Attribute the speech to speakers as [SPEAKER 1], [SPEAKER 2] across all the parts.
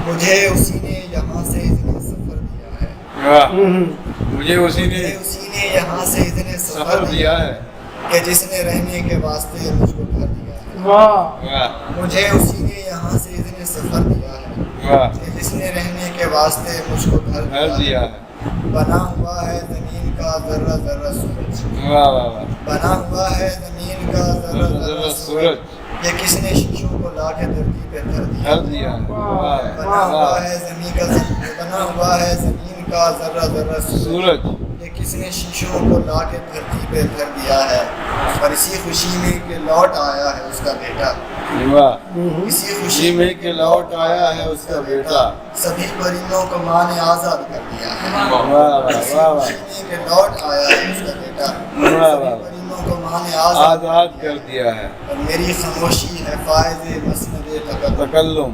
[SPEAKER 1] مجھے اسی نے یہاں سے اذن سفر دیا ہے،
[SPEAKER 2] مجھے اسی نے
[SPEAKER 1] یہاں سے اذن
[SPEAKER 2] سفر دیا ہے
[SPEAKER 1] کہ جس نے رہنے کے واسطے مجھ کو گھر دیا ہے۔ مجھے اسی نے یہاں سے اذن سفر دیا ہے کہ جس نے رہنے کے واسطے مجھ کو گھر دیا ہے۔ بنا ہوا ہے زمین کا ذرہ ذرہ سورج، بنا ہوا ہے زمین کا ذرہ ذرہ سورج، یہ کس نے شیشوں کو لا کے دھرتی پہ دھر دیا۔ بنا ہوا ہے زمین کا ذرہ ذرہ سورج، یہ کس نے شیشوں کو لا کے دھرتی پہ دھر دیا ہے۔ اور اسی خوشی میں کہ لوٹ آیا ہے اس کا بیٹا، اسی خوشی میں کہ لوٹ آیا ہے اس کا بیٹا، سبھی پرندوں کو ماں نے آزاد کر دیا ہے۔ اسی خوشی میں کہ لوٹ آیا ہے اس کا بیٹا، سبھی پرندوں کو ماں نے آزاد کر دیا ہے۔ اور میری خاموشی ہے فائز مسند تکلم،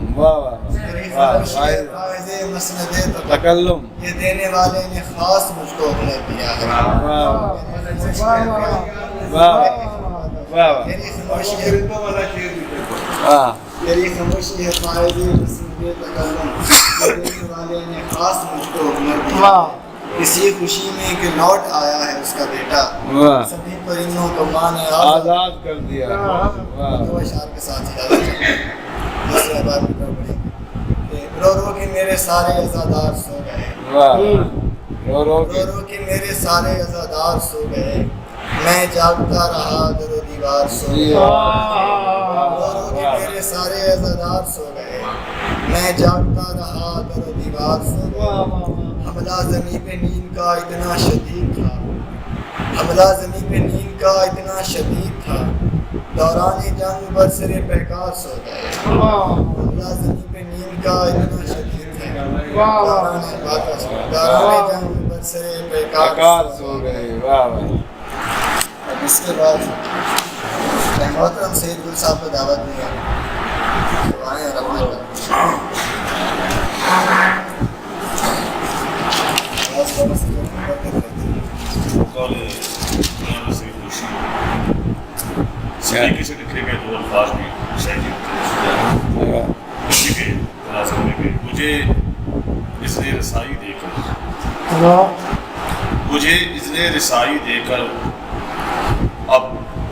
[SPEAKER 1] میری خاموشی ہے فائز مسند تکلم، یہ دینے والے نے خاص مجھ کو ہنر دیا ہے۔ میری خاموشی ہے فائز مسند تکلم، یہ دینے والے نے خاص مجھ کو ہنر دیا ہے۔ اسی خوشی میں کہ لوٹ آیا ہے اس کا بیٹا، سبھی پرندوں کو ماں نے آزاد کر دیا۔ دو اشعار کے ساتھ دوسرے بات رو رو کے میرے سارے عزادار سو گئے، رو رو کے میرے سارے عزادار سو گئے، میں جاگتا رہا در و دیوار سو گئے۔ رو رو کے میرے سارے عزادار سو گئے، میں جاگتا رہا در و دیوار سو گئے۔ حملہ زمین پہ نیند کا اتنا شدید تھا، حملہ زمین پہ نیند کا اتنا شدید تھا، دوران جنگ برسر پیکار سو گئے۔ حملہ زمین پہ نیند کا اتنا شدید تھا، دوران جنگ برسر پیکار سو گئے۔ اب اس کے بعد محترم سید گل صاحب کو دعوت دی ہے، آئیں اور اپنا
[SPEAKER 3] کسی لکھے گئے دو الفاظ بھی شاید مجھے اذن رسائی دے کر، مجھے اذن رسائی دے کر اب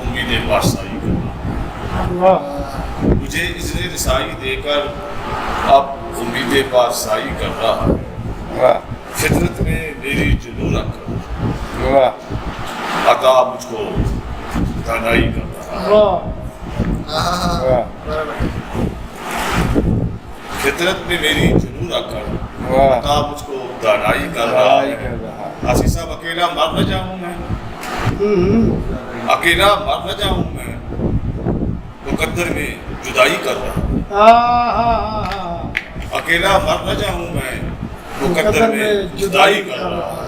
[SPEAKER 3] امید پارسائی کرنا، مجھے اذن رسائی دے کر اب امید پارسائی کر رہا ہے، فطرت میں میری جنون رکھ کر عطا مجھ کو دانائی کر رہا ہے، فطرت میں میری جنون رکھ کر عطا مجھ کو دانائی کر رہا ہے۔ آصف صاحب اکیلا مر نہ جاؤں میں، اکیلا مر نہ جاؤں میں، مقدر میں جدائی کر رہا ہے، اکیلا مر نہ جاؤں میں، مقدر میں جدائی کر رہا ہے۔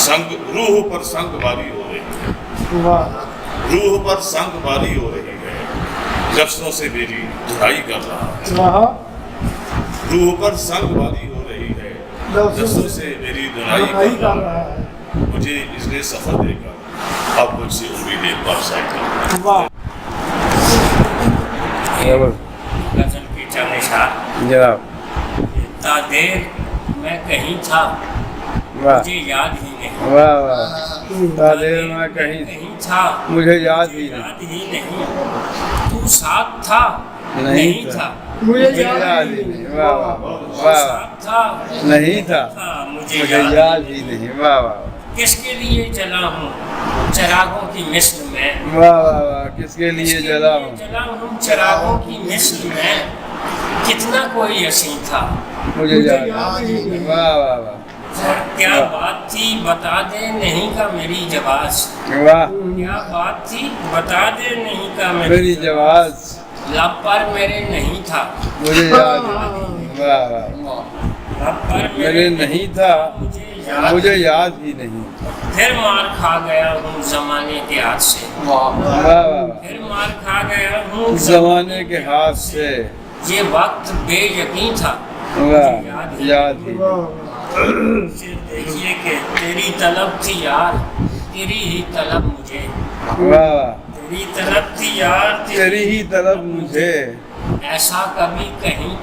[SPEAKER 3] سنگ روح پر سنگ باری ہو رہی ہے، روح پر سنگ باری ہو رہی ہے، لفظوں سے میری دھڑائی کر رہا ہے، روح پر سنگ باری ہو رہی ہے، لفظوں سے میری دھڑائی کر رہا ہے، مجھے اذن سفر دے کر اب مجھ سے امیدیں پارسائی کر رہا ہے۔
[SPEAKER 4] غزل کی چند اشعار۔ اتنا دیر میں کہیں تھا مجھے یاد ہی نہیں،
[SPEAKER 2] میں کہیں
[SPEAKER 4] تھا
[SPEAKER 2] مجھے یاد ہی
[SPEAKER 4] نہیں، تو ساتھ تھا نہیں تھا
[SPEAKER 2] مجھے یاد ہی نہیں،
[SPEAKER 4] ساتھ تھا
[SPEAKER 2] نہیں تھا
[SPEAKER 4] مجھے
[SPEAKER 2] مجھے یاد ہی نہیں۔
[SPEAKER 4] کس کے لیے جلا ہوں چراغوں کی مثل میں،
[SPEAKER 2] کس کے لیے جلا ہوں
[SPEAKER 4] چراغوں کی مثل میں، کتنا کوئی حسین تھا
[SPEAKER 2] مجھے یاد ہی نہیں۔
[SPEAKER 4] کیا بات تھی بتا دے نہیں کا میری جواز، کیا بات تھی بتا دے نہیں کا
[SPEAKER 2] میری جواز،
[SPEAKER 4] لب پر میرے نہیں تھا
[SPEAKER 2] مجھے یاد ہی نہیں۔
[SPEAKER 4] لب پر
[SPEAKER 2] میرے نہیں تھا مجھے یاد ہی نہیں۔
[SPEAKER 4] پھر مار کھا گیا ہوں زمانے کے ہاتھ سے، پھر مار کھا گیا ہوں
[SPEAKER 2] زمانے کے ہاتھ سے،
[SPEAKER 4] یہ وقت بے یقین تھا
[SPEAKER 2] یاد ہی
[SPEAKER 4] دیکھیے کہ تیری طلب تھی یار تیری ہی طلب مجھے، تیری طلب تھی یار
[SPEAKER 2] تیری ہی طلب مجھے،
[SPEAKER 4] ایسا کبھی کہیں